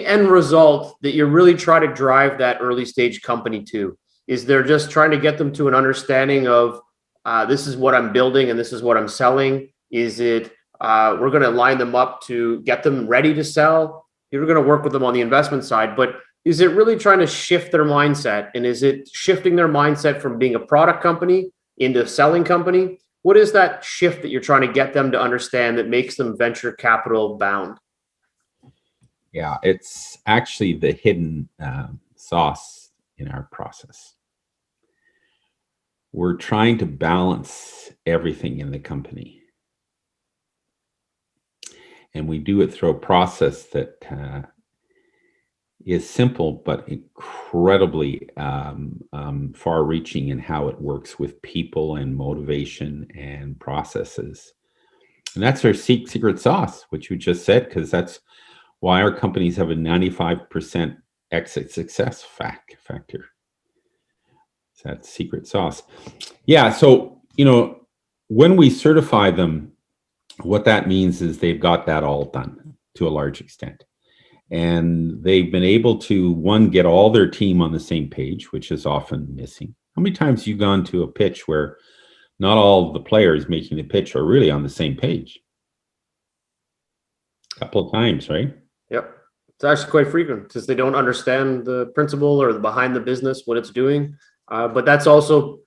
end result that you're really trying to drive that early stage company to? Is there just trying to get them to an understanding of this is what I'm building and this is what I'm selling? Is it we're going to line them up to get them ready to sell? You're going to work with them on the investment side, but is it really trying to shift their mindset? And is it shifting their mindset from being a product company into a selling company? What is that shift that you're trying to get them to understand that makes them venture capital bound? Yeah, it's actually the hidden sauce in our process. We're trying to balance everything in the company. And we do it through a process that is simple but incredibly far-reaching in how it works with people and motivation and processes. And that's our secret sauce, which you just said, because that's why our companies have a 95% exit success factor. So that's secret sauce. Yeah. So, when we certify them, what that means is they've got that all done to a large extent. And they've been able to, one, get all their team on the same page, which is often missing. How many times have you gone to a pitch where not all of the players making the pitch are really on the same page? A couple of times, right? Yep. It's actually quite frequent because they don't understand the principle or the behind the business, what it's doing. But that's also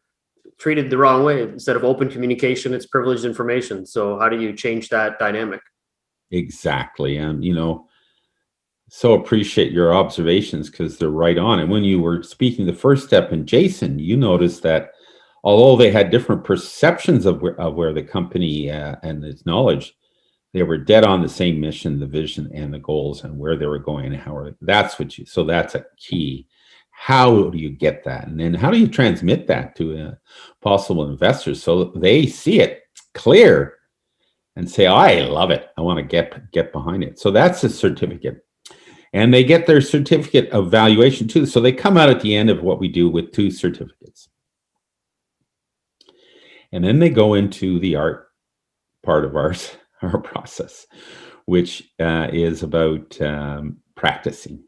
treated the wrong way. Instead of open communication, it's privileged information. So how do you change that dynamic? Exactly. And, so appreciate your observations because they're right on. And when you were speaking the first step in Jason, you noticed that although they had different perceptions of where the company and its knowledge, they were dead on the same mission, the vision, and the goals, and where they were going, and how. So that's a key. How do you get that, and then how do you transmit that to possible investors so they see it clear and say, "I love it. I want to get behind it." So that's a certificate, and they get their certificate of valuation too. So they come out at the end of what we do with 2 certificates, and then they go into the art part of our process, which is about practicing.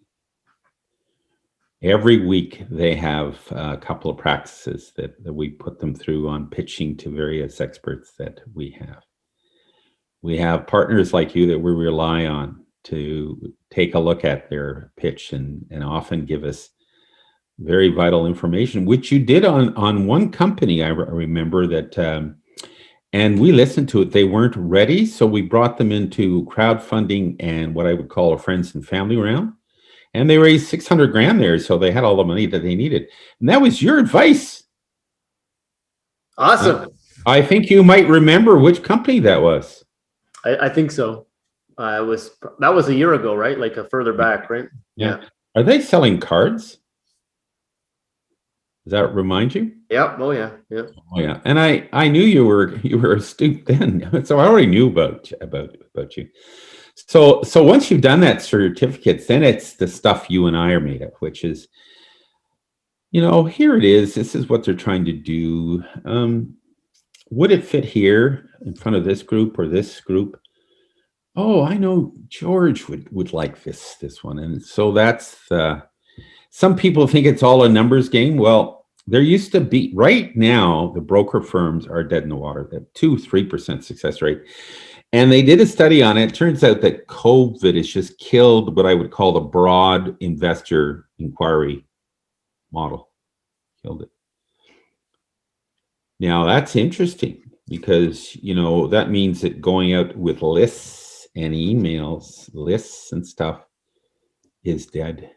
Every week they have a couple of practices that we put them through on pitching to various experts that we have. We have partners like you that we rely on to take a look at their pitch and often give us very vital information, which you did on one company. I remember that, and we listened to it. They weren't ready, so we brought them into crowdfunding and what I would call a friends and family round. And they raised 600 grand there, so they had all the money that they needed. And that was your advice. Awesome. I think you might remember which company that was. I think so. That was a year ago, right? Like a further back, right? Yeah. Are they selling cards? Does that remind you? Yeah. Oh yeah. Yeah. Oh yeah. And I knew you were astute then, so I already knew about you. So once you've done that certificates, then it's the stuff you and I are made of, which is, here it is. This is what they're trying to do. Would it fit here in front of this group or this group? Oh, I know George would like this one. And so that's some people think it's all a numbers game. Well, there used to be, right now, the broker firms are dead in the water. They're 2-3% success rate. And they did a study on it. It turns out that COVID has just killed what I would call the broad investor inquiry model. Killed it. Now, that's interesting because, that means that going out with lists and emails, lists and stuff is dead.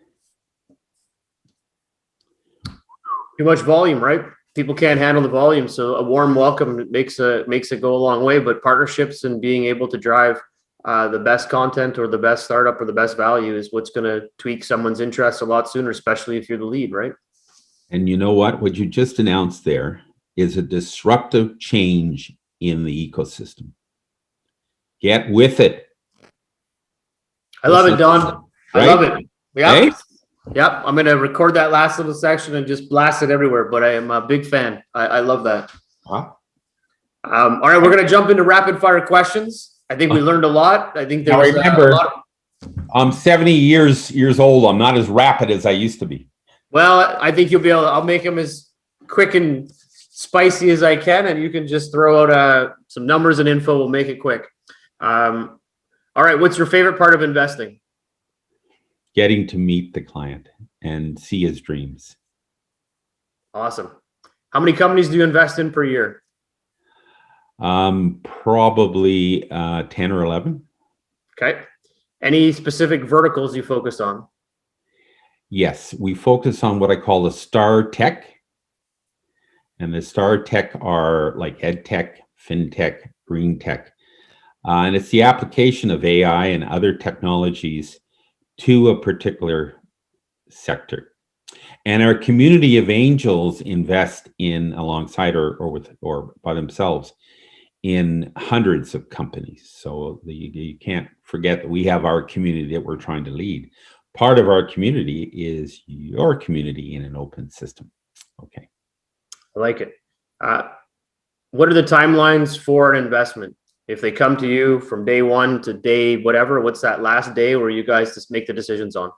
Too much volume, right? People can't handle the volume. So a warm welcome makes it go a long way, but partnerships and being able to drive the best content or the best startup or the best value is what's going to tweak someone's interest a lot sooner, especially if you're the lead, right? And you know what you just announced there is a disruptive change in the ecosystem. Get with it. I love it, Don. Right? I love it. Yeah. Hey? Yep, I'm going to record that last little section and just blast it everywhere, but I am a big fan. I love that. Huh? All right, we're going to jump into rapid fire questions. I think we learned a lot. I think there was remember, a lot. I'm 70 years old. I'm not as rapid as I used to be. Well, I think you'll be able to, I'll make them as quick and spicy as I can, and you can just throw out some numbers and info. We'll make it quick. All right, what's your favorite part of investing? Getting to meet the client and see his dreams. Awesome. How many companies do you invest in per year? Probably 10 or 11. Okay. Any specific verticals you focus on? Yes, we focus on what I call the star tech. And the star tech are like ed tech, fintech, green tech. And it's the application of AI and other technologies to a particular sector. And our community of angels invest in alongside or by themselves in hundreds of companies. So you can't forget that we have our community that we're trying to lead. Part of our community is your community in an open system. Okay. I like it. What are the timelines for an investment? If they come to you from day one to day whatever, what's that last day where you guys just make the decisions on?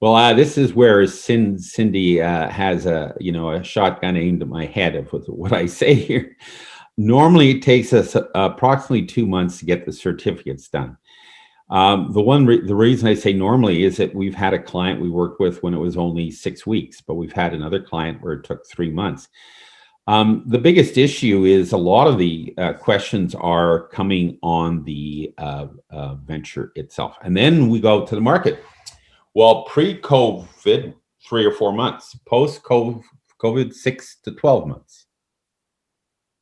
Well, this is where Cindy has a shotgun aimed at my head of what I say here. Normally, it takes us approximately 2 months to get the certificates done. The reason I say normally is that we've had a client we worked with when it was only 6 weeks, but we've had another client where it took 3 months. The biggest issue is a lot of the questions are coming on the venture itself, and then we go to the market. Well, pre-COVID, 3 or 4 months. Post-COVID, 6 to 12 months.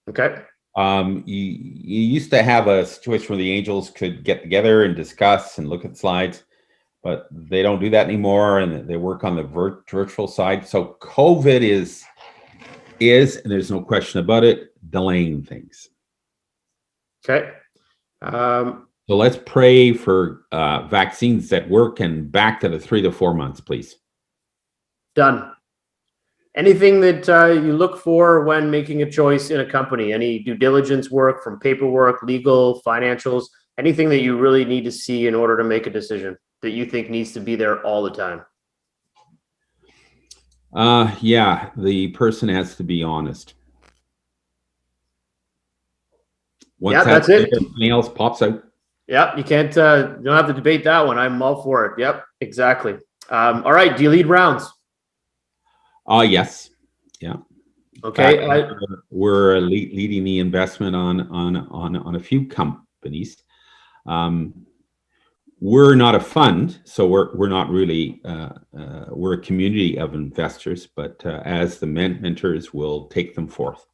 Okay. You used to have a situation where the angels could get together and discuss and look at slides, but they don't do that anymore, and they work on the virtual side. So COVID is, and there's no question about it, delaying things. Okay. So let's pray for vaccines that work and back to the 3 to 4 months, please. Done. Anything that you look for when making a choice in a company? Any due diligence work from paperwork, legal, financials, anything that you really need to see in order to make a decision that you think needs to be there all the time? Yeah, the person has to be honest. Once that's it. Everything else pops out. Yeah, you can't, you don't have to debate that one. I'm all for it. Yep, exactly. All right. Do you lead rounds? Yes. Yeah. Okay. We're leading the investment on a few companies. We're not a fund, so we're not really, we're a community of investors, but as the mentors will take them forth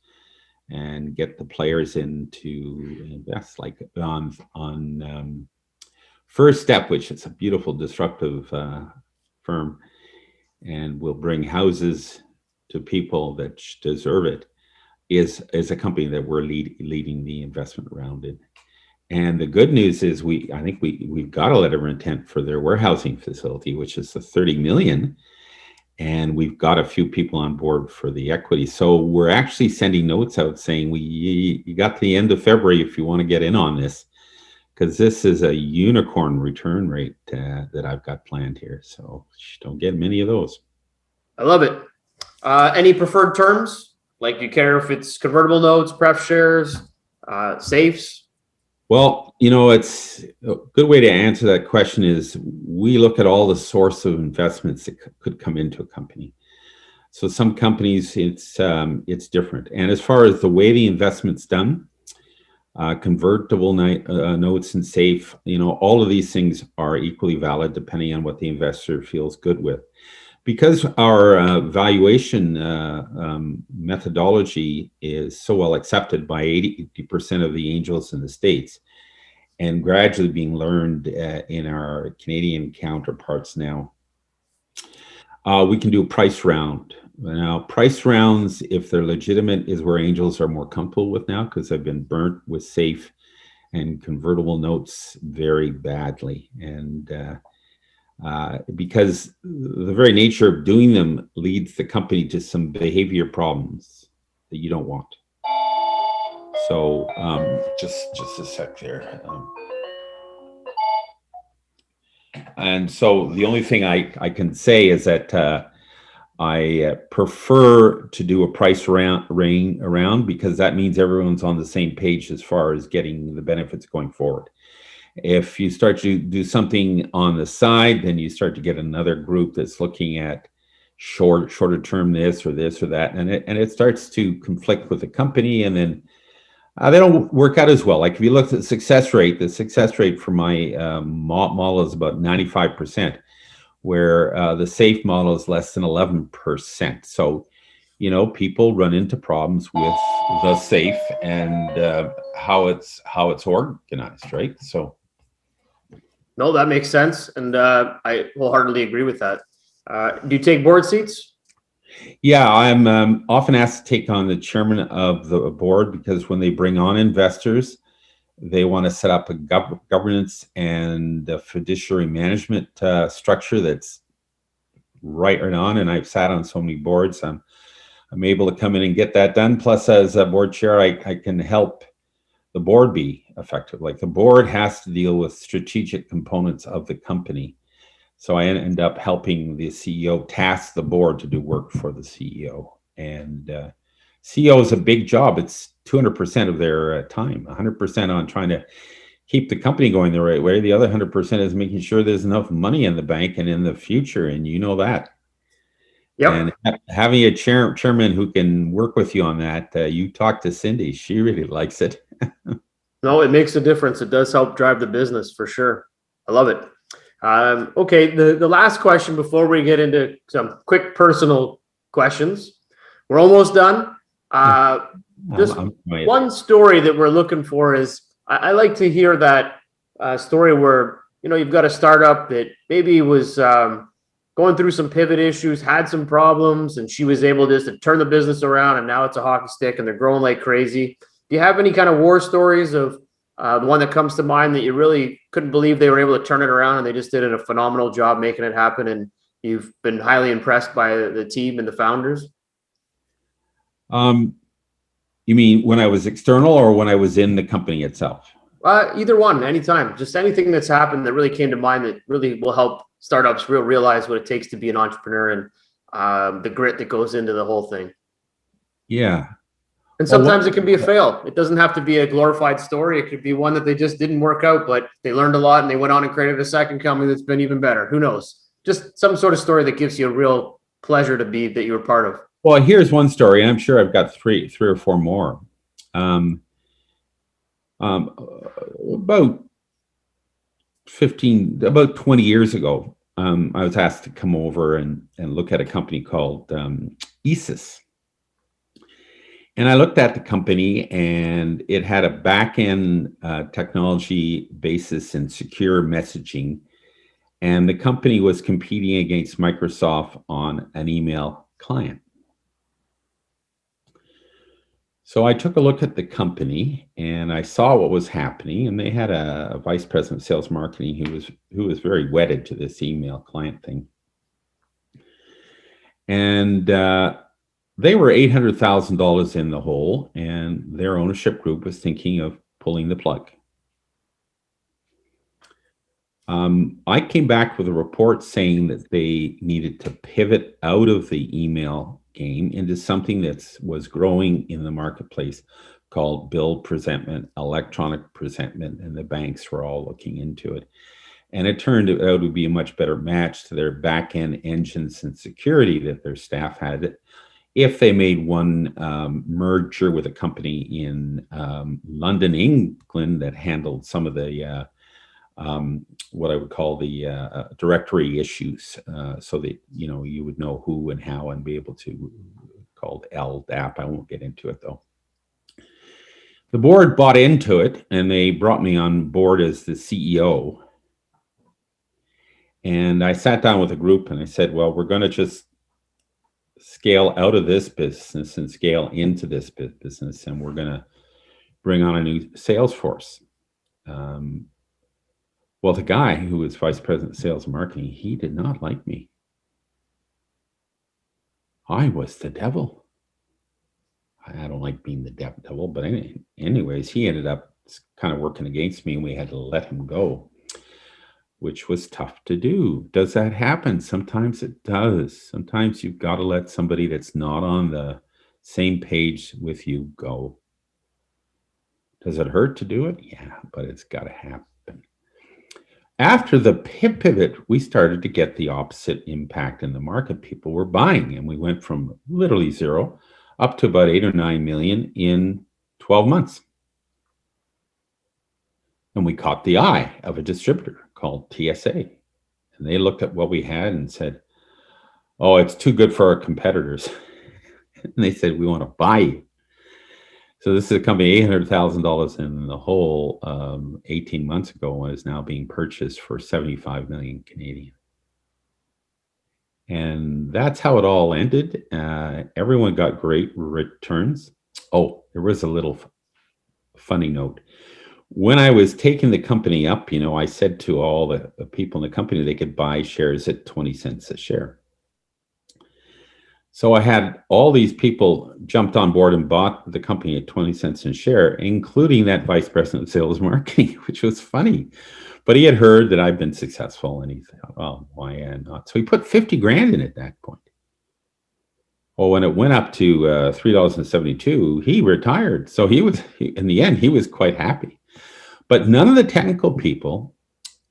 and get the players in to invest, like on First Step, which is a beautiful disruptive firm, and will bring houses to people that deserve it, is a company that we're leading the investment round in. And the good news is I think we've got a letter of intent for their warehousing facility, which is the 30 million. And we've got a few people on board for the equity. So we're actually sending notes out saying you got to the end of February if you want to get in on this, because this is a unicorn return rate that I've got planned here. So don't get many of those. I love it. Any preferred terms? Like, do you care if it's convertible notes, pref shares, safes? Well, it's a good way to answer that question is we look at all the source of investments that could come into a company. So some companies, it's different. And as far as the way the investment's done, convertible notes and safe, all of these things are equally valid depending on what the investor feels good with. Because our valuation methodology is so well accepted by 80% of the angels in the States, and gradually being learned in our Canadian counterparts now, we can do a price round. Now, price rounds, if they're legitimate, is where angels are more comfortable with now, because they've been burnt with safe and convertible notes very badly. And because the very nature of doing them leads the company to some behavior problems that you don't want. So just a sec there. And so the only thing I can say is that I prefer to do a price around because that means everyone's on the same page as far as getting the benefits going forward. If you start to do something on the side, then you start to get another group that's looking at shorter term this or that, and it starts to conflict with the company, and then they don't work out as well. Like if you look at the success rate for my model is about 95%, where the safe model is less than 11%. So, people run into problems with the safe and how it's organized, right? So. No, that makes sense. And I wholeheartedly agree with that. Do you take board seats? Yeah, I'm often asked to take on the chairman of the board because when they bring on investors, they want to set up a governance and a fiduciary management structure that's right on. And I've sat on so many boards, I'm able to come in and get that done. Plus, as a board chair, I can help the board be effective. Like the board has to deal with strategic components of the company. So I end up helping the CEO task the board to do work for the CEO. And CEO is a big job. It's 200% of their time, 100% on trying to keep the company going the right way. The other 100% is making sure there's enough money in the bank and in the future. And you know that. Yep. And having a chairman who can work with you on that, you talk to Cindy. She really likes it. No, it makes a difference. It does help drive the business for sure. I love it. Okay, the last question before we get into some quick personal questions. We're almost done. Just one story that we're looking for is I like to hear that story where you've got a startup that maybe was going through some pivot issues, had some problems, and she was able just to turn the business around, and now it's a hockey stick, and they're growing like crazy. Do you have any kind of war stories of the one that comes to mind that you really couldn't believe they were able to turn it around and they just did a phenomenal job making it happen, and you've been highly impressed by the team and the founders? You mean when I was external or when I was in the company itself? Either one, anytime. Just anything that's happened that really came to mind that really will help startups realize what it takes to be an entrepreneur and the grit that goes into the whole thing. Yeah. And sometimes it can be a fail. It doesn't have to be a glorified story. It could be one that they just didn't work out, but they learned a lot and they went on and created a second company that's been even better. Who knows? Just some sort of story that gives you a real pleasure to be that you were part of. Well, here's one story. I'm sure I've got three or four more. About 20 years ago, I was asked to come over and look at a company called ESIS. And I looked at the company, and it had a back-end technology basis in secure messaging. And the company was competing against Microsoft on an email client. So I took a look at the company and I saw what was happening, and they had a vice president of sales marketing who was very wedded to this email client thing. And they were $800,000 in the hole, and their ownership group was thinking of pulling the plug. I came back with a report saying that they needed to pivot out of the email game into something that was growing in the marketplace called bill presentment, electronic presentment, and the banks were all looking into it. And it turned out to be a much better match to their back-end engines and security that their staff had if they made one merger with a company in London, England that handled some of the what I would call the directory issues, so that you would know who and how and be able to, called LDAP. I won't get into it though. The board bought into it, and they brought me on board as the CEO. And I sat down with a group and I said, well, we're going to just scale out of this business and scale into this business, and we're going to bring on a new sales force. Well, the guy who was vice president of sales and marketing, he did not like me. I was the devil. I don't like being the devil, but anyways, he ended up kind of working against me, and we had to let him go, which was tough to do. Does that happen? Sometimes it does. Sometimes you've got to let somebody that's not on the same page with you go. Does it hurt to do it? Yeah, but it's got to happen. After the pivot, we started to get the opposite impact in the market. People were buying, and we went from literally zero up to about 8 or 9 million in 12 months. And we caught the eye of a distributor called TSA. And they looked at what we had and said, oh, it's too good for our competitors. And they said, we want to buy you. So this is a company, $800,000 in the hole 18 months ago, and is now being purchased for 75 million Canadian. And that's how it all ended. Everyone got great returns. Oh, there was a little funny note. When I was taking the company up, I said to all the people in the company they could buy shares at 20 cents a share. So I had all these people jumped on board and bought the company at 20 cents a share, including that vice president of sales marketing, which was funny. But he had heard that I've been successful, and he thought, well, why not? So he put 50 grand in at that point. Well, when it went up to $3.72, he retired. So in the end, he was quite happy. But none of the technical people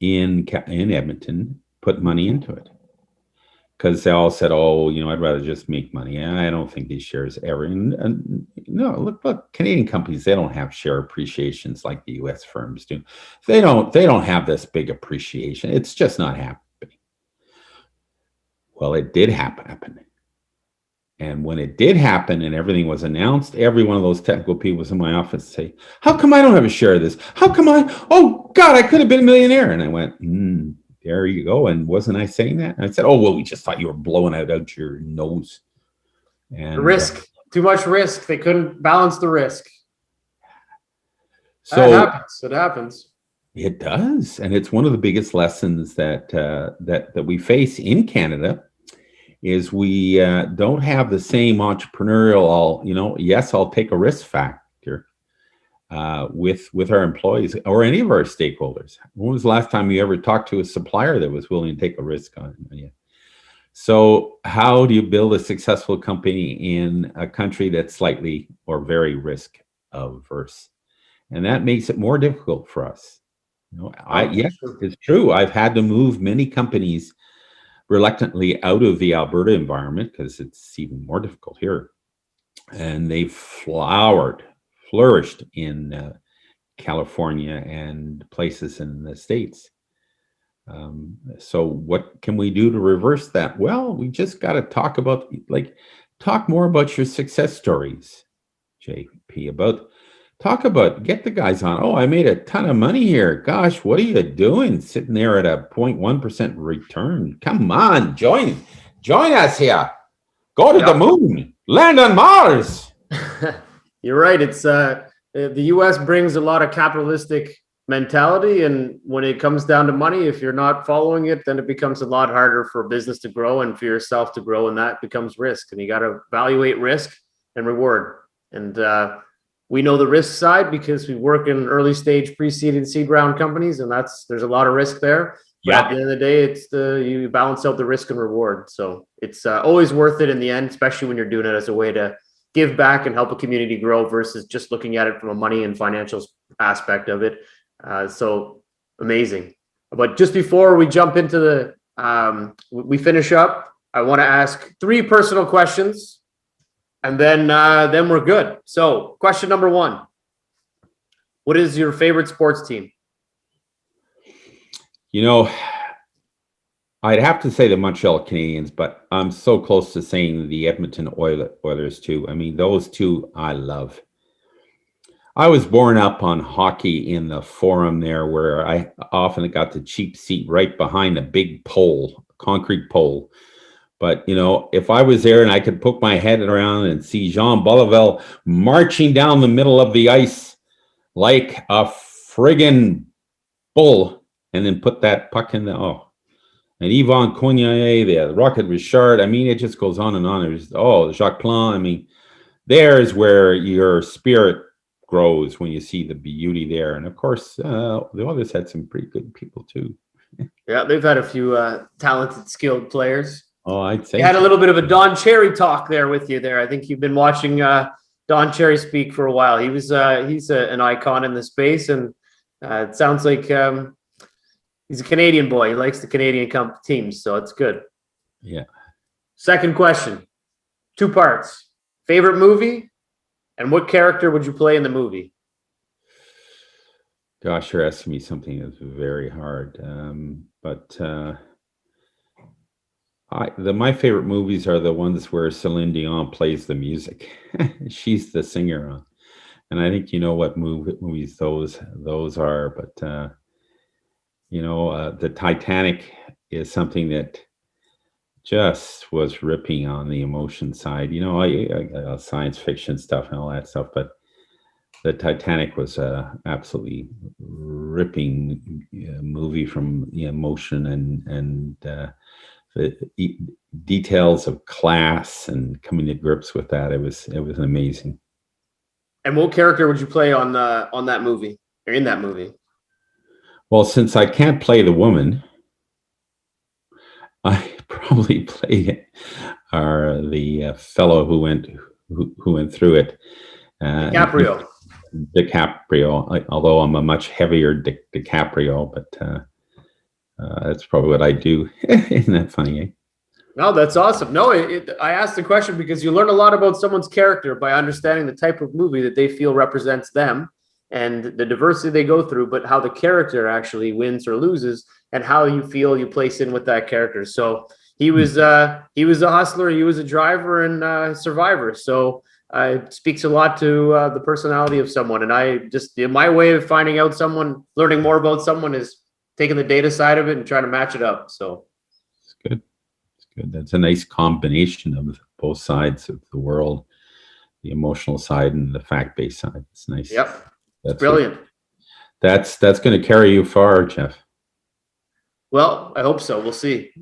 in Edmonton put money into it, because they all said, "Oh, I'd rather just make money. I don't think these shares ever." And no, look, Canadian companies, they don't have share appreciations like the U.S. firms do. They don't have this big appreciation. It's just not happening. Well, it did happen. And when it did happen and everything was announced, every one of those technical people was in my office say, "How come I don't have a share of this? How come oh God, I could have been a millionaire." And I went, there you go. And wasn't I saying that? And I said, "Oh, well, we just thought you were blowing out your nose." And the risk, too much risk. They couldn't balance the risk. So it happens. It does. And it's one of the biggest lessons that we face in Canada is we don't have the same entrepreneurial, yes, I'll take a risk factor with our employees or any of our stakeholders. When was the last time you ever talked to a supplier that was willing to take a risk on you? So how do you build a successful company in a country that's slightly or very risk averse? And that makes it more difficult for us. Yes, it's true. I've had to move many companies reluctantly out of the Alberta environment because it's even more difficult here. And they've flourished in California and places in the States. So what can we do to reverse that? Well, we just got to talk more about your success stories, JP, get the guys on. "Oh, I made a ton of money here. Gosh, what are you doing sitting there at a 0.1% return? Come on, join us here. Go to the moon, land on Mars." You're right. It's the U.S. brings a lot of capitalistic mentality, and when it comes down to money, if you're not following it, then it becomes a lot harder for business to grow and for yourself to grow, and that becomes risk. And you got to evaluate risk and reward. And we know the risk side because we work in early stage pre-seed and seed round companies, and there's a lot of risk there. But at the end of the day, it's you balance out the risk and reward. So it's always worth it in the end, especially when you're doing it as a way to give back and help a community grow versus just looking at it from a money and financial aspect of it. So amazing. But just before we jump into we finish up, I want to ask 3 personal questions. And then we're good. So question number 1, what is your favorite sports team? I'd have to say the Montreal Canadiens, but I'm so close to saying the Edmonton Oilers too. I mean, those two I love. I was born up on hockey in the Forum there, where I often got the cheap seat right behind a big concrete pole. But, if I was there and I could poke my head around and see Jean Beliveau marching down the middle of the ice like a friggin' bull, and then put that puck in and Yvon Cognier, the Rocket Richard, I mean, it just goes on and on. There's, Jacques Plante. I mean, there's where your spirit grows when you see the beauty there. And of course, the others had some pretty good people too. Yeah, they've had a few talented, skilled players. Oh, I'd say you had a little bit of a Don Cherry talk there with you there. I think you've been watching Don Cherry speak for a while. He's an icon in the space, and it sounds like he's a Canadian boy. He likes the Canadian teams, so it's good. Yeah. Second question, 2 parts. Favorite movie, and what character would you play in the movie? Gosh, you're asking me something that's very hard. My favorite movies are the ones where Celine Dion plays the music. She's the singer, and I think you know what movies those are. But the Titanic is something that just was ripping on the emotion side. You know, I science fiction stuff and all that stuff, but the Titanic was a absolutely ripping movie from the emotion and the details of class and coming to grips with that. It was amazing. And what character would you play on that movie or in that movie? Well, since I can't play the woman, I probably play the fellow who went through it. DiCaprio. DiCaprio, although I'm a much heavier DiCaprio, but that's probably what I do. Isn't that funny? Eh? No, that's awesome. No, I asked the question because you learn a lot about someone's character by understanding the type of movie that they feel represents them and the diversity they go through, but how the character actually wins or loses and how you feel you place in with that character. So he was a hustler, he was a driver and survivor. So it speaks a lot to the personality of someone. And my way of finding out someone, learning more about someone is taking the data side of it and trying to match it up. So it's good. Good. That's a nice combination of both sides of the world, the emotional side and the fact-based side. It's nice. Yep. That's brilliant. That's going to carry you far, Jeff. Well, I hope so. We'll see.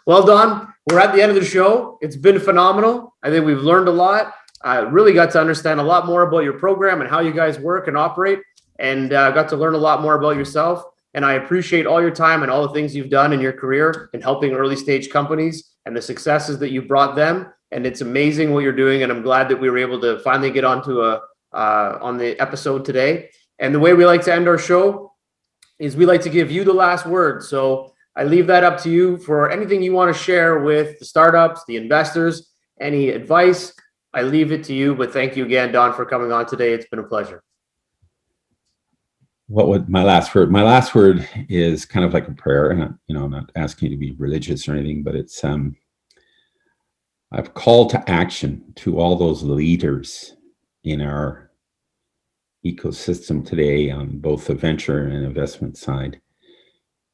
Well, Don, we're at the end of the show. It's been phenomenal. I think we've learned a lot. I really got to understand a lot more about your program and how you guys work and operate, and got to learn a lot more about yourself. And I appreciate all your time and all the things you've done in your career in helping early stage companies and the successes that you brought them. And it's amazing what you're doing. And I'm glad that we were able to finally get onto on the episode today. And the way we like to end our show is we like to give you the last word. So I leave that up to you for anything you want to share with the startups, the investors, any advice. I leave it to you. But thank you again, Don, for coming on today. It's been a pleasure. What would my last word? My last word is kind of like a prayer. And I'm not asking you to be religious or anything, but it's I've called to action to all those leaders in our ecosystem today on both the venture and investment side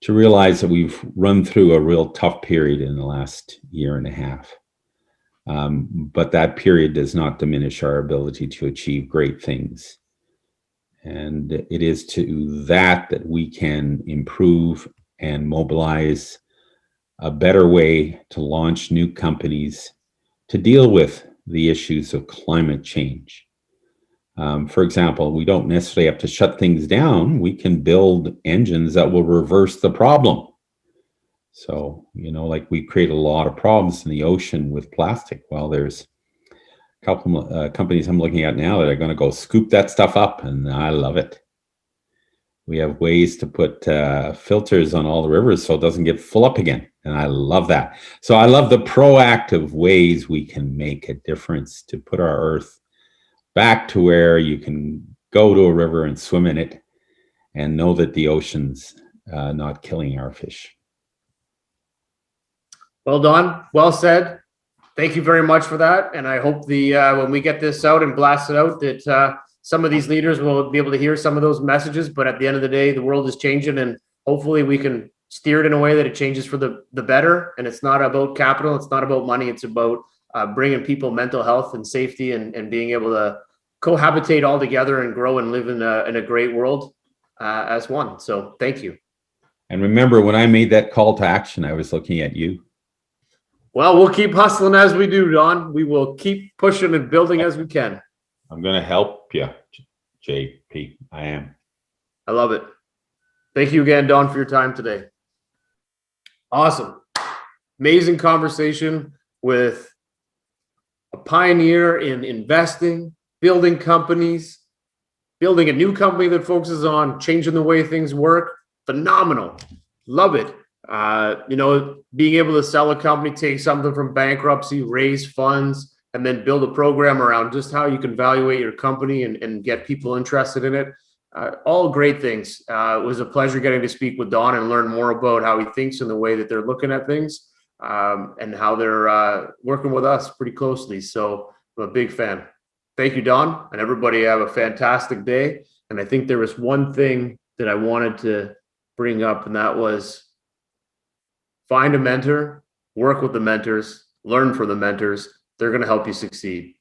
to realize that we've run through a real tough period in the last year and a half. But that period does not diminish our ability to achieve great things. And it is to that we can improve and mobilize a better way to launch new companies to deal with the issues of climate change. For example, we don't necessarily have to shut things down. We can build engines that will reverse the problem. So, like we create a lot of problems in the ocean with plastic. Well, there's a couple companies I'm looking at now that are going to go scoop that stuff up, and I love it. We have ways to put filters on all the rivers so it doesn't get full up again, and I love that. So I love the proactive ways we can make a difference to put our Earth back to where you can go to a river and swim in it and know that the ocean's not killing our fish. Well done. Well said. Thank you very much for that. And I hope when we get this out and blast it out, that some of these leaders will be able to hear some of those messages. But at the end of the day, the world is changing, and hopefully we can steer it in a way that it changes for the better. And it's not about capital. It's not about money. It's about bringing people mental health and safety and being able to cohabitate all together and grow and live in a great world as one. So thank you. And remember, when I made that call to action, I was looking at you. Well, we'll keep hustling as we do, Don. We will keep pushing and building as we can. I'm going to help you, JP. I am. I love it. Thank you again, Don, for your time today. Awesome. Amazing conversation with a pioneer in investing, building companies, building a new company that focuses on changing the way things work. Phenomenal. Love it. Being able to sell a company, take something from bankruptcy, raise funds, and then build a program around just how you can evaluate your company and get people interested in it. All great things. It was a pleasure getting to speak with Don and learn more about how he thinks and the way that they're looking at things, and how they're working with us pretty closely. So I'm a big fan. Thank you, Don, and everybody have a fantastic day. And I think there was one thing that I wanted to bring up, and that was find a mentor, work with the mentors, learn from the mentors. They're going to help you succeed.